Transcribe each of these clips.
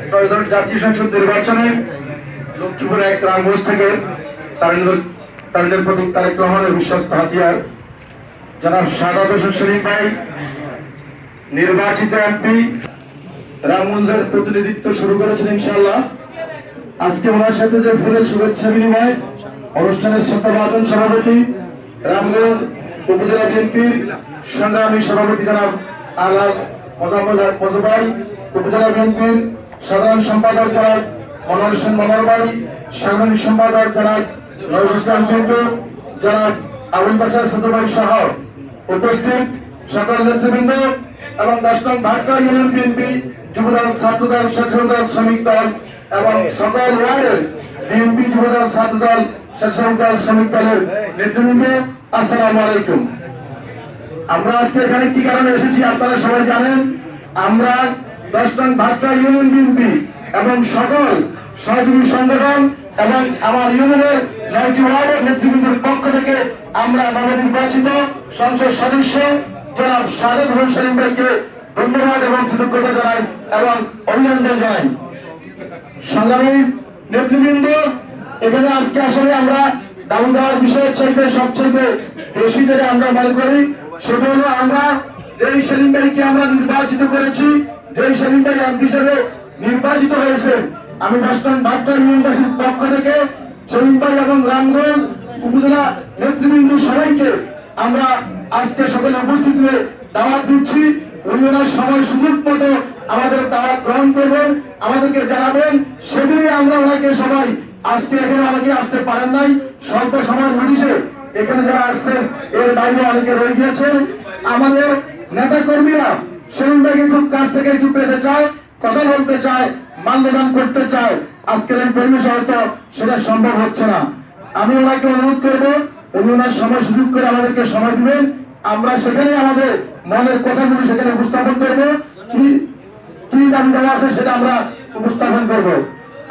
ত্রয়োদশ জাতীয় সংসদ নির্বাচনে লক্ষ্মীপুর ১ রামগঞ্জ থেকে তারেন্দ্র প্রতীক তারেক রহমানের বিশ্বস্ত হাতিয়ার জনাব সাদাত হোসেন শরীফ ভাই নির্বাচিত এমপি রামগঞ্জের প্রতিনিধিত্ব শুরু করেছেন ইনশাআল্লাহ। আজকে ওনার সাথে যে ফুলের শুভেচ্ছা বিনিময় অনুষ্ঠানের শ্রদ্ধাভাজন সভাপতি রামগঞ্জ উপজেলা বিএনপির সংগ্রামী সভাপতি জনাব আলহাজ মোজাম্মেল হক মজু ভাই, উপজেলা বিএনপির সাধারণ সম্পাদক জনাব মনোয়ার হোসেন মনোয়ার ভাই, সাংগঠনিক সম্পাদক জনাব নজরুল ইসলাম টিন্টু, জনাব আবুল বাশার ছোট ভাই সহ উপস্থিত সকল নেতৃবৃন্দ এবং 10 নং ভাটকা ইউনিয়ন বিএনপি যুবদল, ছাত্রদল, স্বেচ্ছাসেবক শ্রমিক দল এবং সকল ওয়ার্ডের বিএনপি যুবদল, ছাত্রদল, স্বেচ্ছাসেবক দল, শ্রমিক দলের নেতৃবৃন্দ, আসসালামু আলাইকুম। আমরা আজকে এখানে কি কারণে এসেছি আপনারা সবাই জানেন। আমরা 10 নং ভাটকা ইউনিয়ন বিএনপি এবং সকল সহযোগী সংগঠন এবং আমার ইউনিয়নের 9টি ওয়ার্ডের নেতৃবৃন্দের পক্ষ থেকে আমরা নবনির্বাচিত সংসদ সদস্য জনাব সাদাত হোসেন শরীফ ভাইকে ধন্যবাদ এবং কৃতজ্ঞতা জানাই এবং অভিনন্দন জানাই। সংগ্রামী নেতৃবৃন্দ, এখানে আজকে আসলে আমরা দাবি দেওয়ার বিষয়ের চাইতে সবচেয়ে বেশি যেটা আমরা মনে করি সেটা হলো আমরা যেই সেলিম ভাইকে আমরা নির্বাচিত করেছি, যেই সেলিম ভাই এমপি হিসেবে নির্বাচিত হয়েছে, আমি 10 নং ভাটকা ইউনিয়নবাসীর পক্ষ থেকে সেলিম ভাই এবং রামগঞ্জ উপজেলা নেতৃবৃন্দ সবাইকে আমরা আজকে সকলে উপস্থিতিতে দাওয়াত দিচ্ছি। উন্নয়নের সময় সুযোগ মতো আমাদের দাওয়াত গ্রহণ করবেন, আমাদেরকে জানাবেন, সেদিনই আমরা ওনাকে সবাই আজকে এখানে অনেকে আসতে পারেন নাই, স্বল্প সময় নোটিশে এখানে যারা আসছেন এর বাইরে অনেকে রয়ে গিয়েছেন। আমাদের নেতা কর্মীরা সেলিম ভাইকে খুব কাছ থেকে একটু পেতে চায়, কথা বলতে চায়, মাল্যদান করতে চায়। আজকের এই পরিবেশে হয়তো সেটা সম্ভব হচ্ছে না। আমি ওনাকে অনুরোধ করবো উনি ওনার সময় সুযোগ করে আমাদেরকে সময় দিবেন, আমরা সেখানে আমাদের মনের কথাগুলো সেখানে উপস্থাপন করবো, কি দাবি দেওয়া আছে সেটা আমরা উপস্থাপন করবো।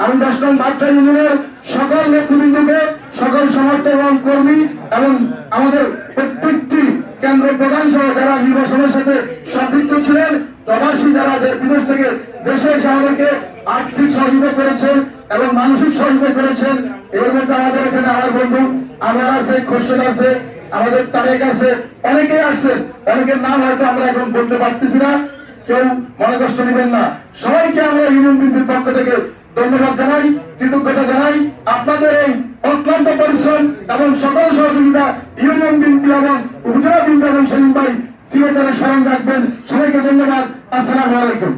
আমি 10 নং ভাটকা ইউনিয়নের সকল নেতৃবৃন্দকে, সকল সমর্থক এবং কর্মী এবং আমাদের প্রত্যেকটি কেন্দ্র প্রধান সহ যারা নির্বাচনের সাথে সম্পৃক্ত ছিলেন, প্রবাসী যারা বিদেশ থেকে দেশে এসে আমাদেরকে আর্থিক সহযোগিতা করেছেন এবং মানসিক সহযোগিতা করেছেন। এর মধ্যে আমাদের এখানে আমার বন্ধু আমার আছে, খোরশেদ আছে, আমাদের তারেক আছে, অনেকেই আসছেন, অনেকের নাম হয়তো আমরা এখন বলতে পারতেছি না, কেউ মনে কষ্ট নেবেন না। সবাইকে আমরা ইউনিয়ন বিএনপির পক্ষ থেকে ধন্যবাদ জানাই, কৃতজ্ঞতা জানাই। আপনাদের এই অক্লান্ত পরিশ্রম এবং সকল সহযোগিতা ইউনিয়ন বিএনপি এবং উপজেলা বিএনপি এবং সেলিম ভাই চিরতরে স্মরণ রাখবেন। সবাইকে ধন্যবাদ। আসসালামু আলাইকুম।